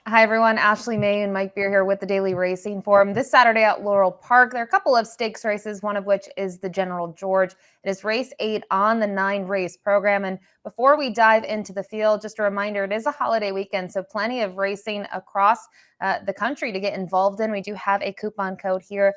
Hi, everyone. Ashley May and Mike Beer here with the Daily Racing Forum. This Saturday at Laurel Park, there are a couple of stakes races, one of which is the General George. It is race 8 on the 9-race program. And before we dive into the field, just a reminder, it is a holiday weekend, so plenty of racing across the country to get involved in. We do have a coupon code here,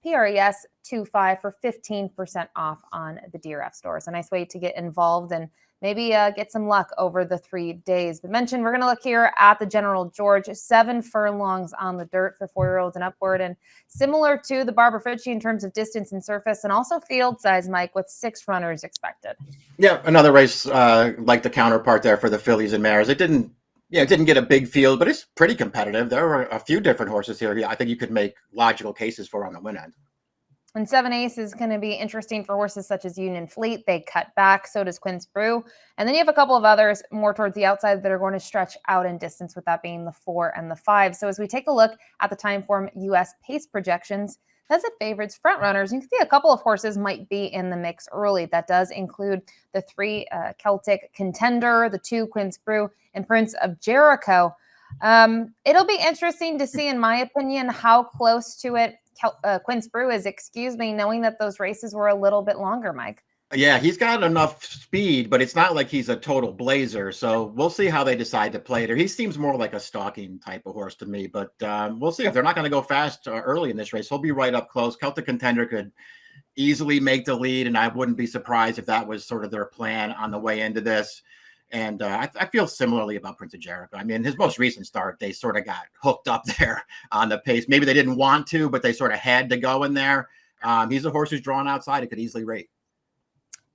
PRES25 for 15% off on the DRF stores. A nice way to get involved and maybe get some luck over the 3 days. But mentioned, we're going to look here at the General George, 7 furlongs on the dirt for 4-year-olds and upward, and similar to the Barbara Fritchie in terms of distance and surface, and also field size, Mike, with 6 runners expected. Yeah, another race like the counterpart there for the fillies and mares. It didn't get a big field, but it's pretty competitive. There were a few different horses here. I think you could make logical cases for on the win end. And 7 Ace is going to be interesting for horses such as Union Fleet. They cut back. So does Quinn's Brew. And then you have a couple of others more towards the outside that are going to stretch out in distance, with that being the 4 and the 5. So as we take a look at the Timeform U.S. pace projections, that's it favorites, front runners. You can see a couple of horses might be in the mix early. That does include the 3 Celtic Contender, the 2 Quinn's Brew, and Prince of Jericho. It'll be interesting to see, in my opinion, how close to it Quinn's Brew is, knowing that those races were a little bit longer, Mike. Yeah, he's got enough speed, but it's not like he's a total blazer. So we'll see how they decide to play it. Or he seems more like a stalking type of horse to me, but we'll see. If they're not going to go fast early in this race, he'll be right up close. Celtic Contender could easily make the lead, and I wouldn't be surprised if that was sort of their plan on the way into this. And I feel similarly about Prince of Jericho. I mean, his most recent start, they sort of got hooked up there on the pace. Maybe they didn't want to, but they sort of had to go in there. He's a horse who's drawn outside. It could easily rate.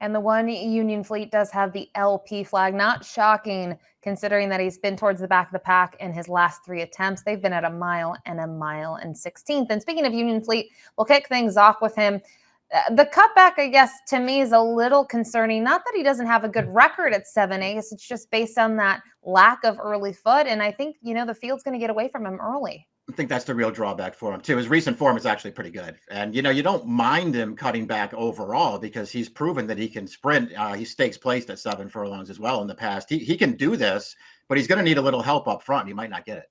And the 1 Union Fleet does have the LP flag. Not shocking, considering that he's been towards the back of the pack in his last 3 attempts. They've been at a mile and 1.16 miles. And speaking of Union Fleet, we'll kick things off with him. The cutback, I guess, to me is a little concerning. Not that he doesn't have a good record at 7 Ace. It's just based on that lack of early foot. And I think, the field's going to get away from him early. I think that's the real drawback for him, too. His recent form is actually pretty good. And, you don't mind him cutting back overall because he's proven that he can sprint. He stakes placed at 7 furlongs as well in the past. He can do this, but he's going to need a little help up front. He might not get it.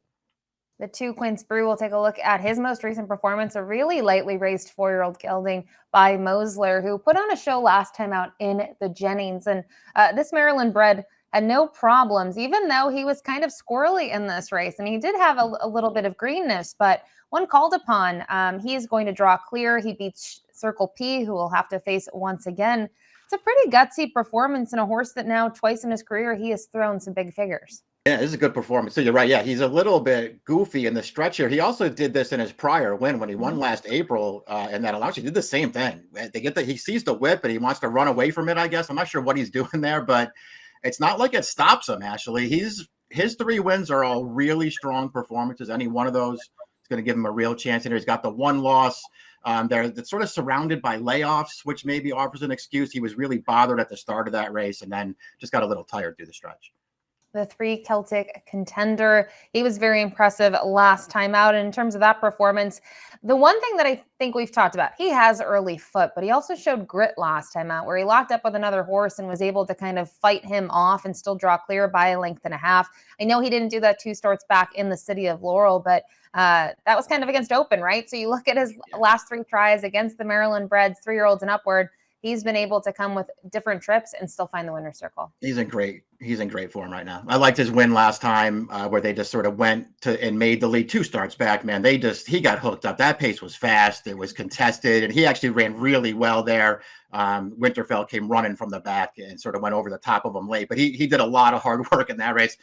The 2 Quinn's Brew, will take a look at his most recent performance, a really lightly raced 4-year-old gelding by Mosler, who put on a show last time out in the Jennings. And this Maryland bred had no problems, even though he was kind of squirrely in this race. And he did have a little bit of greenness, but when called upon, he is going to draw clear. He beats Circle P, who will have to face once again. It's a pretty gutsy performance in a horse that now twice in his career he has thrown some big figures. Yeah, this is a good performance. So you're right. Yeah, he's a little bit goofy in the stretch here. He also did this in his prior win when he won last April, and that allowed. He did the same thing. He sees the whip and he wants to run away from it, I guess. I'm not sure what he's doing there, but it's not like it stops him, Ashley. His 3 wins are all really strong performances. Any one of those is going to give him a real chance in here. He's got the 1 loss. That's sort of surrounded by layoffs, which maybe offers an excuse. He was really bothered at the start of that race and then just got a little tired through the stretch. The 3 Celtic Contender, he was very impressive last time out. And in terms of that performance, the one thing that I think we've talked about, he has early foot, but he also showed grit last time out, where he locked up with another horse and was able to kind of fight him off and still draw clear by a length and a half. I know he didn't do that 2 starts back in the city of Laurel, but that was kind of against Open, right? So you look at his last 3 tries against the Maryland breds, 3-year-olds and upward. He's been able to come with different trips and still find the winner's circle. He's in great form right now. I liked his win last time where they just sort of went to and made the lead 2 starts back, man. He got hooked up. That pace was fast. It was contested, and he actually ran really well there. Winterfeld came running from the back and sort of went over the top of him late, but he did a lot of hard work in that race.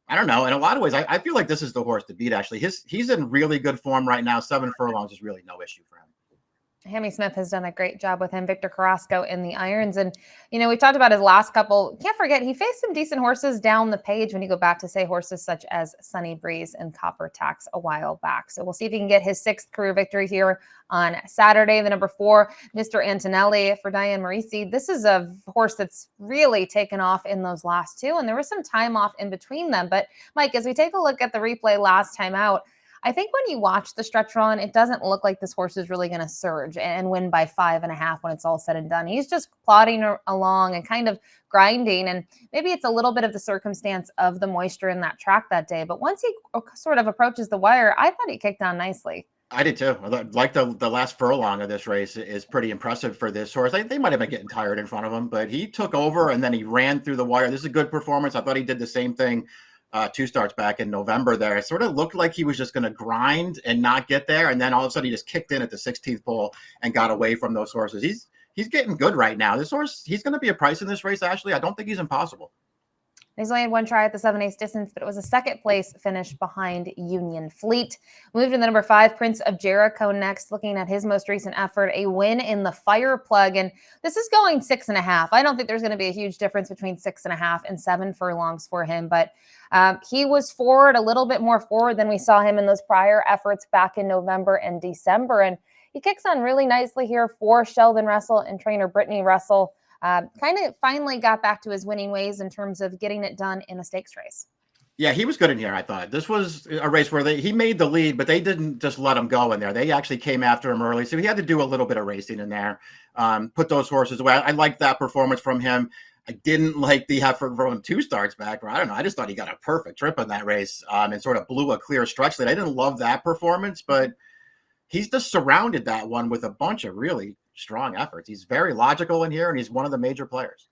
I don't know. In a lot of ways, I feel like this is the horse to beat, actually. He's in really good form right now. 7 furlongs is really no issue for him. Hammy Smith has done a great job with him. Victor Carrasco in the irons. And, we talked about his last couple. Can't forget, he faced some decent horses down the page when you go back to, say, horses such as Sunny Breeze and Copper Tax a while back. So we'll see if he can get his 6th career victory here on Saturday. The number 4, Mr. Antonelli for Diane Marisi. This is a horse that's really taken off in those last 2, and there was some time off in between them. But, Mike, as we take a look at the replay last time out, I think when you watch the stretch run, it doesn't look like this horse is really going to surge and win by 5.5 when it's all said and done. He's just plodding along and kind of grinding. And maybe it's a little bit of the circumstance of the moisture in that track that day. But once he sort of approaches the wire, I thought he kicked on nicely. I did too. Like the last furlong of this race is pretty impressive for this horse. They might have been getting tired in front of him, but he took over and then he ran through the wire. This is a good performance. I thought he did the same thing 2 starts back in November there. It sort of looked like he was just going to grind and not get there. And then all of a sudden he just kicked in at the 16th pole and got away from those horses. He's getting good right now. This horse, he's going to be a price in this race, Ashley. I don't think he's impossible. He's only had one try at the 7/8 distance, but it was a second place finish behind Union Fleet. Moved to the number 5, Prince of Jericho next, looking at his most recent effort, a win in the Fire Plug. And this is going 6.5. I don't think there's going to be a huge difference between 6.5 and 7 furlongs for him, but he was forward, a little bit more forward than we saw him in those prior efforts back in November and December. And he kicks on really nicely here for Sheldon Russell and trainer Brittany Russell. Kind of finally got back to his winning ways in terms of getting it done in a stakes race. Yeah, he was good in here, I thought. This was a race where he made the lead, but they didn't just let him go in there. They actually came after him early, so he had to do a little bit of racing in there, put those horses away. I liked that performance from him. I didn't like the effort from him 2 starts back. Or I don't know. I just thought he got a perfect trip in that race and sort of blew a clear stretch lead. I didn't love that performance, but he's just surrounded that one with a bunch of really strong efforts. He's very logical in here, and he's one of the major players.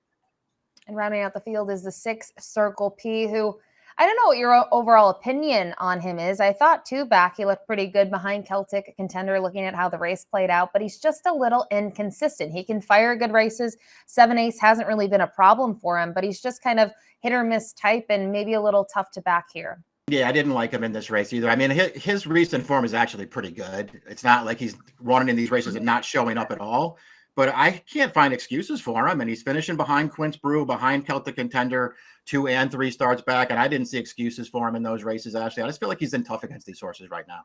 And rounding out the field is the 6, Circle P, who I don't know what your overall opinion on him is. I thought 2 back, he looked pretty good behind Celtic Contender, looking at how the race played out, but he's just a little inconsistent. He can fire good races. 7/8 hasn't really been a problem for him, but he's just kind of hit or miss type and maybe a little tough to back here. Yeah, I didn't like him in this race either. I mean, his recent form is actually pretty good. It's not like he's running in these races and not showing up at all. But I can't find excuses for him. And he's finishing behind Quince Brew, behind Celtic Contender, 2 and 3 starts back. And I didn't see excuses for him in those races, Ashley. I just feel like he's in tough against these horses right now.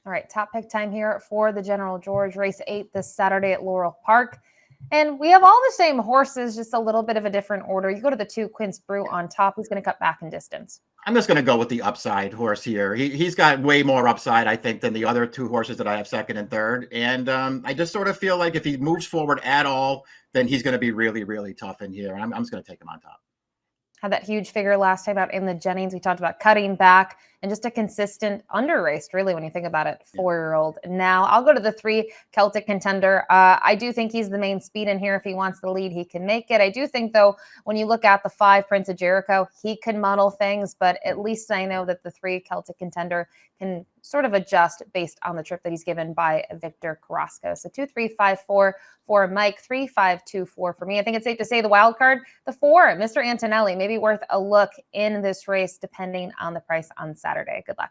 All right, top pick time here for the General George, race 8 this Saturday at Laurel Park. And we have all the same horses, just a little bit of a different order. You go to the 2, Quince Brew on top. Who's going to cut back in distance? I'm just going to go with the upside horse here. He's got way more upside, I think, than the other 2 horses that I have second and third. And I just sort of feel like if he moves forward at all, then he's going to be really, really tough in here. I'm just going to take him on top. Had that huge figure last time out in the Jennings. We talked about cutting back and just a consistent under-raced, really, when you think about it, 4-year-old. Now, I'll go to the 3, Celtic Contender. I do think he's the main speed in here. If he wants the lead, he can make it. I do think, though, when you look at the 5, Prince of Jericho, he can muddle things, but at least I know that the 3, Celtic Contender, can sort of adjust based on the trip that he's given by Victor Carrasco. So 2, 3, 5, 4 for Mike, 3, 5, 2, 4 for me. I think it's safe to say the wild card, the 4, Mr. Antonelli, maybe worth a look in this race depending on the price on Saturday. Good luck.